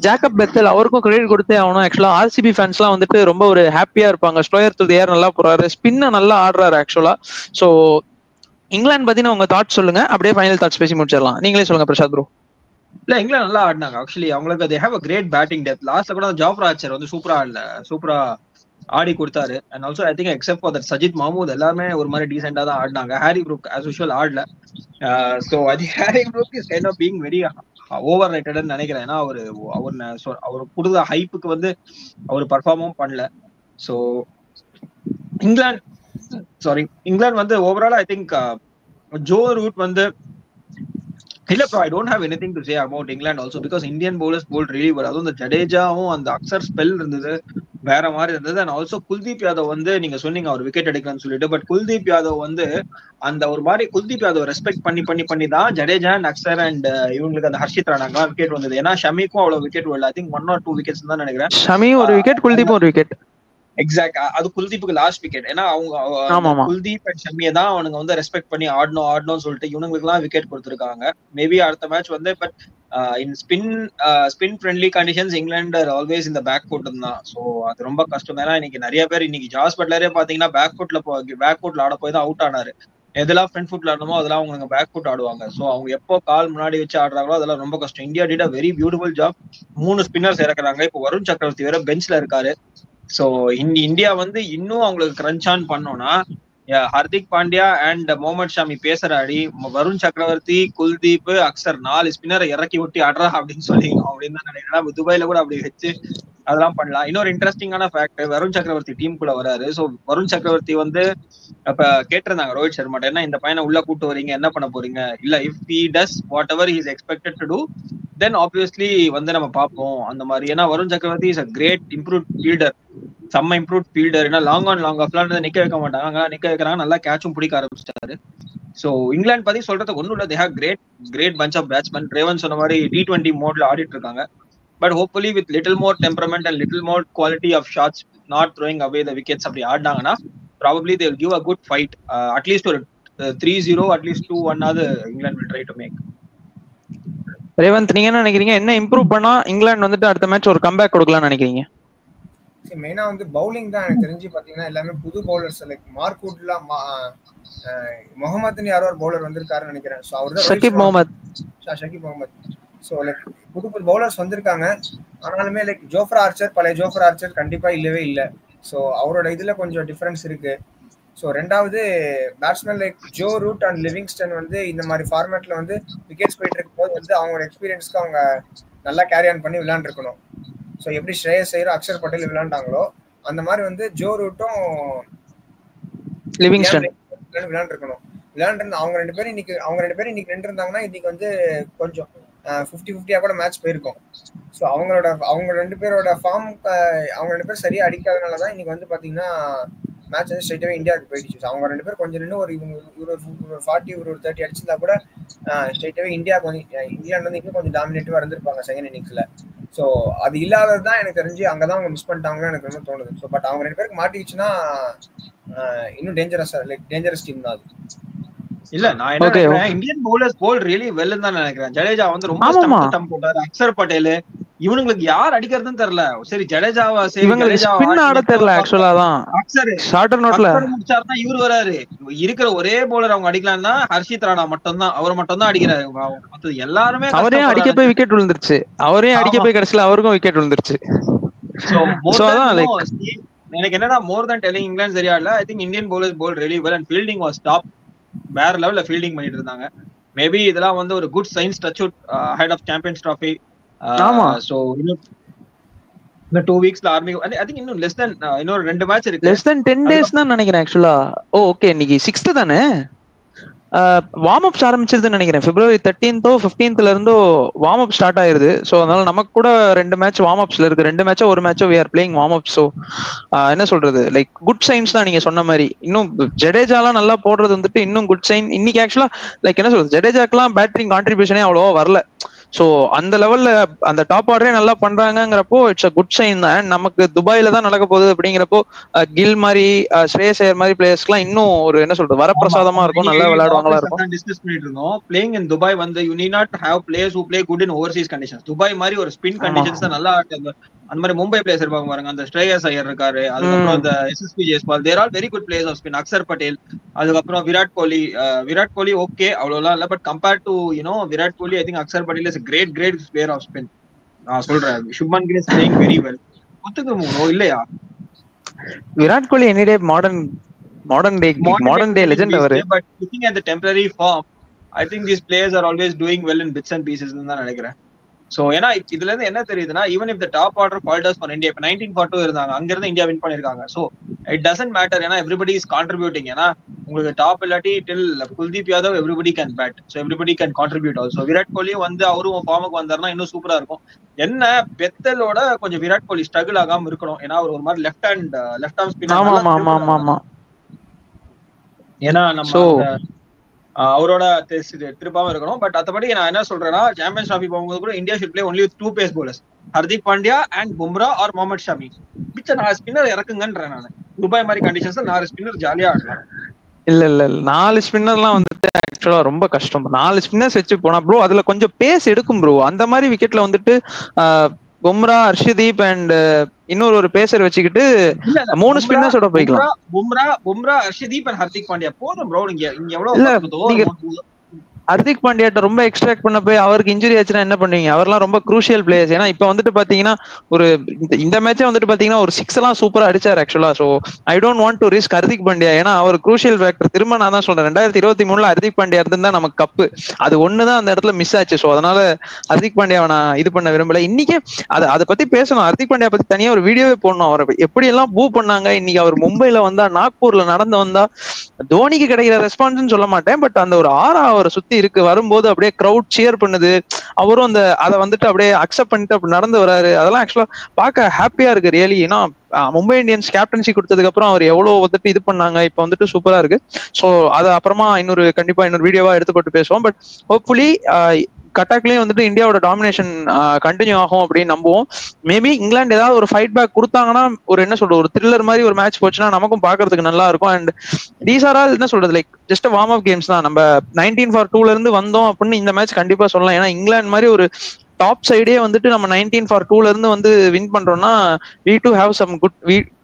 ஜாக்கப் பெத்தல் அவருக்கும் கிரெடிட் கொடுத்தே ஆகணும். ஆக்சுவலா ஆர்சிபி ஃபேன்ஸ் எல்லாம் ரொம்ப ஒரு ஹாப்பியா இருப்பாங்க. ஸ்லோயர் டு தி ஏர் நல்லா போறாரு, ஸ்பின்ன நல்லா ஆடுறாரு ஆக்சுவலா. சோ இங்கிலாந்து பத்தின உங்க தாட்ஸ் சொல்லுங்க, அப்படியே ஃபைனல் தாட்ஸ் பேசி முடிச்சிடலாம். நீங்களே சொல்லுங்க பிரசாத் ப்ரோ. இல்ல இங்கிலாந்து நல்லா ஆடினாங்க. ஆக்சுவலி அவங்களுக்கு they have a great batting depth. லாஸ்ட்ல கூட ஜாஃப்ரா ஆர்ச்சர் சூப்பரா ஆடி கொடுத்தாரு. And also I think except for that Sajid Mahmood எல்லாமே ஒரு மாதிரி டீசெண்டா தான் ஆடினாங்க. ஹாரி ப்ரூக் as usual ஆடல. சோ அது Harry Brook is kind of being very over ரேட்டட்னு நினைக்கிறேன். ஏன்னா அவர் கொடுத்த ஹைப்புக்கு அவர் பர்ஃபார்மும் பண்ணல. ஸோ இங்கிலாந்து வந்து overall I think Joe Root வந்து இல்ல bro, I don't have anything to say about England also because Indian bowlers bowl really well. அதுவும் இந்த ஜடேஜாவும் அந்த அக்சர் ஸ்பெல் இருந்தது, வேற மாதிரி இருந்தது. அண்ட் ஆல்சோ குல்தீப் யாதவ் வந்து நீங்க சொன்னீங்க அவர் விக்கெட் எடுக்கலாம்னு சொல்லிட்டு, பட் குல்தீப் யாதவ் வந்து அந்த ஒரு மாதிரி குல்தீப் யாதவ் ரெஸ்பெக்ட் பண்ணி தான் ஜடேஜா அண்ட் அக்சர் அண்ட் இவங்களுக்கு அந்த ஹர்ஷித் ராணாக்கெல்லாம் விக்கெட் வந்தது. ஏன்னா ஷமிக்கும் அவ்வளவு விக்கெட் வரல, ஐ திங்க் 1 or 2 விக்கெட்ஸ் தான் நினைக்கிறேன். ஷமி ஒரு விக்கெட், குல்தீப் ஒரு விக்கெட். எக்ஸாக்ட், அது குல்தீப்புக்கு லாஸ்ட் விக்கெட். ஏன்னா அவங்க குல்தீப் அண்ட் ஷமியை தான் அவனுங்க வந்து ரெஸ்பெக்ட் பண்ணி ஆடணும் சொல்லிட்டு இவனுங்களுக்கு எல்லாம் விக்கெட் கொடுத்துருக்காங்க. மேபி அடுத்த மேட்ச் வந்து but in spin friendly conditions England are always இந்த பேக் ஃபுட் தான். ஸோ அது ரொம்ப கஷ்டம். ஏன்னா இன்னைக்கு நிறைய பேர் இன்னைக்கு ஜாஸ் பட்லரே பாத்தீங்கன்னா பேக் ஃபுட்ல ஆட போய் தான் அவுட் ஆனாரு. எதெல்லாம் ஃப்ரண்ட் ஃபுட்ல ஆடணுமோ அதெல்லாம் அவங்க பேக் ஃபுட் ஆடுவாங்க. ஸோ அவங்க எப்போ கால் முன்னாடி வச்சு ஆடுறாங்களோ அதெல்லாம் ரொம்ப கஷ்டம். India did a very beautiful job. 3 spinners இறக்குறாங்க. இப்போ வருண் சக்கரவர்த்தி வேற பெஞ்ச்ல இருக்காரு. சோ இந்தியா வந்து இன்னும் அவங்களுக்கு கிரன்ச் ஆன் பண்ணோம்னா ஹர்திக் பாண்டியா அண்ட் முகமது ஷமி பேசுற அடி, வருண் சக்கரவர்த்தி, குல்தீப், அக்சர் 4 ஸ்பின்னரை இறக்கி விட்டு ஆடுறா அப்படின்னு சொல்லிக்கணும் அப்படின்னு தான் நினைக்கிறேன். துபாயில கூட அப்படி வச்சு அதெல்லாம் பண்ணலாம். இன்னொரு இன்ட்ரெஸ்டிங்கான ஃபேக்ட், வருண் சக்கரவர்த்தி டீம் கூட வராரு. ஸோ வருண் சக்கரவர்த்தி வந்து அப்ப கேட்டிருந்தாங்க ரோஹித் சர்மா, என்ன இந்த பையனை உள்ள கூட்டு வரீங்க, என்ன பண்ண போறீங்க? இல்ல, if he does whatever he is expected to do then obviously வந்து நம்ம பார்ப்போம் அந்த மாதிரி. ஏன்னா Varun Chakravarthy is a great improve fielder, செம்ம இம்ப்ரூவ் ஃபீல்டர். ஏன்னா லாங் ஆஃப்லாம் நிக்க வைக்க மாட்டாங்க, அங்கெல்லாம் நிக்க வைக்கிறாங்க, நல்லா கேட்சும் பிடிக்க ஆரம்பிச்சிட்டாரு. சோ இங்கிலாந்து பத்தி சொல்றதுக்கு ஒன்றும் இல்லை, they have great punch of batsman. Revan சொன்ன மாதிரி T20 மோட்ல ஆடிட்டு இருக்காங்க. But hopefully with little more temperament and little more quality of shots, not throwing away the wickets அப்படி ஆடினாங்கன்னா probably they will give a good fight. At least ஒரு 3-0 at least 2-1 ஆவது England will try to make. Revanth, நீங்க என்ன நினைக்கிறீங்க? என்ன improve பண்ணா இங்கிலாந்து வந்துட்டு அடுத்த மேட்ச் ஒரு கம்பேக் கொடுக்கலாம்னு நினைக்கிறீங்க? மெயினா வந்து பவுலிங் தான் எனக்கு தெரிஞ்சு பாத்தீங்கன்னா எல்லாமே புது பவுலர்ஸ். லைக் மார்க்வுட்லாம் முகமதுன்னு யாரோ ஒரு பவுலர் வந்திருக்காருன்னு நினைக்கிறேன். ஸோ அவர் தான் ஷகீப் முகமது. ஸோ லைக் புது பவுலர்ஸ் வந்திருக்காங்க. ஆனாலுமே லைக் பழைய ஜோஃப்ரா ஆர்ச்சர் கண்டிப்பா இல்லவே இல்லை. ஸோ அவரோட இதுல கொஞ்சம் டிஃபரன்ஸ் இருக்கு. ஸோ ரெண்டாவது batsman like Joe Root and Livingstone வந்து இந்த மாதிரி ஃபார்மேட்ல வந்து விக்கெட்ஸ் போயிட்டு இருக்கும் போது வந்து அவங்களோட எக்ஸ்பீரியன்ஸ்க்கு அவங்க நல்லா கேரி ஆன் பண்ணி விளையாண்டுருக்கணும். ஸோ எப்படி ஸ்ரேயஸ் ஐயர், அக்ஷர் பட்டேல் விளையாண்டாங்களோ அந்த மாதிரி வந்து ஜோ ரூட்டும் லிவிங்ஸ்டன் விளையாண்டுருக்கணும். அவங்க ரெண்டு பேரும் இன்னைக்கு நின்று இருந்தாங்கன்னா இன்னைக்கு வந்து கொஞ்சம் 50-50 கூட மேட்ச் போயிருக்கும். ஸோ அவங்க ரெண்டு பேரோட ஃபார்ம், அவங்க ரெண்டு பேரும் சரியா அடிக்காதனாலதான் இன்னைக்கு வந்து பாத்தீங்கன்னா மேட்ச் வந்து ஸ்ட்ரைட்டாவே இந்தியாவுக்கு போயிடுச்சு. அவங்க ரெண்டு பேரும் கொஞ்சம் நின்று ஒரு 40 ஒரு 30 அடிச்சிருந்தா கூட ஸ்ட்ரைட்டாவே இங்கிலாந்து வந்து இன்னும் கொஞ்சம் டாமினேட்டிவா இருந்திருப்பாங்க செகண்ட் இன்னிங்ஸ்ல. ஸோ அது இல்லாததுதான் எனக்கு தெரிஞ்சு அங்கதான் அவங்க மிஸ் பண்ணிட்டாங்கன்னு எனக்கு ரொம்ப தோணுது. ஸோ பட் அவங்க ரெண்டு பேருக்கு மாட்டிக்கிச்சுன்னா இன்னும் டேஞ்சரஸ் டீம் தான் அது. இல்ல, நான் என்ன நினைக்கிறேன், Indian bowlers bowl really well தான் நினைக்கிறேன். ஜடேஜா வந்து ரொம்ப ஸ்டம் போட்டாரு, அக்ஷர் பட்டேல் இவனுங்களுக்கு யார் அடிக்கிறதுன்னு தெரியல. சரி ஜடேஜாவா ஸ்பின் ஆட தெரியல ஆக்சுவலா தான். அக்ஷர் ஷார்ட்டர் நோட்ல முடிச்சாருன்னா இவரு வராரு. இருக்கிற ஒரே பவுலர் அவங்க அடிக்கலாம்னா ஹர்ஷித் ராணா மட்டும் தான், அவர் மட்டும் தான் அடிக்கிறாரு. மத்தது எல்லாருமே அவரே அடிக்க போய் விக்கெட் விழுந்துருச்சு. கடைசியில அவருக்கும் விக்கெட் விழுந்துருச்சு. எனக்கு என்னன்னா மோர் தென் டெல்லிங் இங்கிலாந்து சரியா இல்ல. I think Indian bowlers bowl really well and fielding was top. வேற லெவல்ல ஃபீல்டிங் பண்ணிட்டு இருந்தாங்க. மேபி இதெல்லாம் வந்து ஒரு good signs touch out head of Champions Trophy. ஆமா, சோ இந்த 2 வீக்ஸ்ல ஆர்மி ஐ திங்க் இன்னும் லெஸ் தென் இன்னொரு 2 மேட்ச் இருக்கு. லெஸ் தென் 10 டேஸ் தான் நினைக்கிறேன் ஆக்சுவலா. ஓகே, இன்னைக்கு 6th தானே. வார்ம் அப்ஸ் ஆரம்பிச்சிருதுன்னு நினைக்கிறேன். February 13th 15th இருந்தோ வார்ம் அப் ஸ்டார்ட் ஆயிருது. ஸோ அதனால நமக்கு கூட 2 மேட்ச் வார்ம் அப்ஸ்ல இருக்கு. 2 மேட்சோ 1 மேட்சோ we are playing warm up. So என்ன சொல்றது, லைக் குட் சைன்ஸ் தான் நீங்க சொன்ன மாதிரி. இன்னும் ஜடேஜாலாம் நல்லா போடுறது வந்துட்டு இன்னும் குட் சைன். இன்னைக்கு ஆக்சுவலா லைக் என்ன சொல்றது, ஜடேஜாக்கெல்லாம் பேட்டிங் கான்ட்ரிபியூஷனே அவ்வளோவா வரல. ஸோ அந்த லெவல்ல அந்த டாப் ஆர்டரே நல்லா பண்றாங்கிறப்போ இட்ஸ் அ குட் சைன் தான். நமக்கு துபாயில தான் நடக்க போகுது அப்படிங்கிறப்போ கில் மாதிரி, ஸ்ரேயஸ் ஐயர் மாதிரி பிளேயர்ஸ்க்குலாம் இன்னும் ஒரு என்ன சொல்றது வரப்பிரசாதமா இருக்கும், நல்லா விளையாடுவாங்களா இருக்கும். டிஸ்கஸ் பண்ணிட்டு இருந்தோம். பிளேயிங் இன் துபாய் வந்து you need not have players who play good in Overseas conditions. Dubai மாதிரி ஒரு ஸ்பின் கண்டிஷன்ஸ் தான் நல்லா. அந்த மாதிரி மும்பை பிளேயர்ஸ் இருப்பாங்க பாருங்க, அந்த ஸ்ரேயஸ் ஐயர் இருக்காரு, அதுக்கப்புறம் அந்த SSP Jaiswal, there all very good players of spin. Akshar Patel, அதுக்கப்புறம் விராட் கோலி ஓகே அவ்வளவுலாம் இல்ல. But compared to Virat Kohli, I think Akshar Patel is great player of spin. நான் சொல்றேன், Shubman Gill is playing very well. ஒத்துக்குமோ இல்லையா? Virat Kohli any day modern day legend அவரு. But looking at the temporary form, I think these players are always doing well in bits and pieces ன்னு தான் நினைக்கிறேன். So ஏன்னா இதுல இருந்து என்ன தெரியுதுன்னா, even if the top order falters for India, இப்ப 1942 இருந்தாங்க, அங்க இருந்து இந்தியா வின் பண்ணிருக்காங்க. சோ இட் டசன்ட் மேட்டர், ஏன்னா எவ்ரிபடி இஸ் கான்ட்ரிபியூட்டிங். ஏன்னா உங்களுக்கு டாப் இல்லாட்டி till Kuldeep Yadav everybody can bat, so everybody can contribute also. Virat கோலியும் வந்து அவரும் ஃபார்முக்கு வந்தாருன்னா இன்னும் சூப்பரா இருக்கும். என்ன பெத்தலோட கொஞ்சம் விராட் கோலி ஸ்ட்ரகிள் ஆகாம இருக்கணும், ஏன்னா அவர் ஒரு மாதிரி லெஃப்ட் ஆர்ம் ஸ்பின்னர். ஏன்னா நம்ம அவரோட திருப்பாம இருக்கணும். பட் மற்றபடி நான் என்ன சொல்றேன்னா, சாம்பியன்ஸ் டிராஃபி போகும்போது கூட India should play only 2 pace bowlers, Hardik Pandya and Bumrah or Mohammed Shami. மிச்ச 4 ஸ்பின்னர் இறக்குங்கன்றேன் நான். துபாய் மாதிரி கண்டிஷன்ஸ்ல 4 ஸ்பின்னர் ஜாலியா ஆடலாம். இல்ல 4 ஸ்பின்னர்லாம் வந்துட்டு ஆக்சுவலா ரொம்ப கஷ்டம். 4 ஸ்பின்னர்ஸ் வச்சு போனா ப்ரோ அதுல கொஞ்சம் பேஸ் எடுக்கும் ப்ரோ. அந்த மாதிரி விக்கெட்ல வந்துட்டு பும்ரா, ஹர்ஷதீப் அண்ட் இன்னொரு ஒரு பேசர் வச்சுக்கிட்டு 3 ஸ்பின்னர்ஸோட போய்க்கலாம். பும்ரா, ஹர்ஷதீப் அண்ட் ஹர்திக் பாண்டியா போதும் ப்ரோ. இங்க எவ்வளவு ஹர்திக் பாண்டியாட்ட ரொம்ப எக்ஸ்ட்ராக்ட் பண்ண போய் அவருக்கு இன்ஜுரி ஆச்சுன்னா என்ன பண்ணுவீங்க? அவர்லாம் ரொம்ப குரூஷியல் பிளேயர்ஸ். ஏன்னா இப்ப வந்துட்டு பாத்தீங்கன்னா ஒரு இந்த மேட்சே வந்துட்டு பாத்தீங்கன்னா ஒரு 6 எல்லாம் சூப்பரா அடிச்சாரு ஆக்சுவலா. So I don't want to risk Hardik Pandya. ஏன்னா அவர் குரூஷியல் ஃபேக்டர். திரும்ப நான் தான் சொல்றேன், 2023 ஹர்திக் பாண்டியா இருந்தா நமக்கு கப்பு அது ஒண்ணுதான் அந்த இடத்துல மிஸ் ஆச்சு. சோ அதனால ஹர்திக் பாண்டியாவை நான் இது பண்ண விரும்பல. இன்னைக்கே அதை பத்தி பேசணும். ஹர்திக் பாண்டியா பத்தி தனியா ஒரு வீடியோவே போடணும். அவரை எப்படி எல்லாம் பூ பண்ணாங்க. இன்னைக்கு அவர் மும்பைல வந்தா, நாக்பூர்ல நடந்து வந்தா, தோனிக்கு கிடைக்கிற ரெஸ்பான்ஸ் சொல்ல மாட்டேன், பட் அந்த ஒரு ஆரா அவரை சுத்தி இருக்கு. வரும்போது அப்படியே கிரௌட் சியர் பண்ணுது. அவரும் அதை வந்துட்டு அப்படியே அக்செப்ட் பண்ணிட்டு அப்படி நடந்து வராரு. அதெல்லாம் ஆக்சுவலா பார்க்க ஹாப்பியா இருக்கு ரியலி. ஏன்னா மும்பை இந்தியன்ஸ் கேப்டன்சி கொடுத்ததுக்கு அப்புறம் அவர் எவ்வளவு வந்துட்டு இது பண்ணாங்க. இப்ப வந்துட்டு சூப்பரா இருக்கு. சோ அது அப்புறமா கண்டிப்பா இன்னொரு வீடியோவா எடுத்துப்பட்டு பேசுவோம். பட் ஹோப்ஃபுல்லி கட்டாக்லயும் வந்துட்டு இந்தியாவோட டாமினேஷன் கண்டினியூ ஆகும் அப்படின்னு நம்புவோம். மேபி இங்கிலாந்து ஏதாவது ஒரு ஃபைட் பேக் கொடுத்தாங்கன்னா ஒரு என்ன சொல்றது, ஒரு த்ரில்லர் மாதிரி ஒரு மேட்ச் போச்சுன்னா நமக்கும் பாக்குறதுக்கு நல்லா இருக்கும். அண்ட் தீஸ் ஆர் ஆல் என்ன சொல்றது, like just warm up games தான். நம்ம 19-2 இருந்து வந்தோம் அப்படின்னு இந்த மேட்ச் கண்டிப்பா சொல்லலாம். ஏன்னா இங்கிலாந்து மாதிரி ஒரு டாப் சைடே வந்துட்டு நம்ம 19-2 இருந்து வந்து வின் பண்றோம்னா we to have some good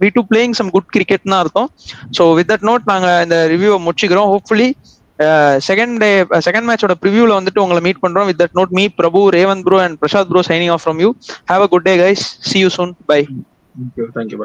we to playing some good cricket ன்னு அர்த்தம். ஸோ வித் தட் நோட் நாங்க இந்த ரிவ்யூவை முடிச்சுக்கிறோம். ஹோப்ஃபுல்லி செகண்ட் மேட்சோட ப்ரிவியூல வந்துட்டு உங்களை மீட் பண்றோம். With that note me Prabhu, Revanth bro and Prasad bro signing off from you. Have a good day guys. See you soon. Bye. Thank you.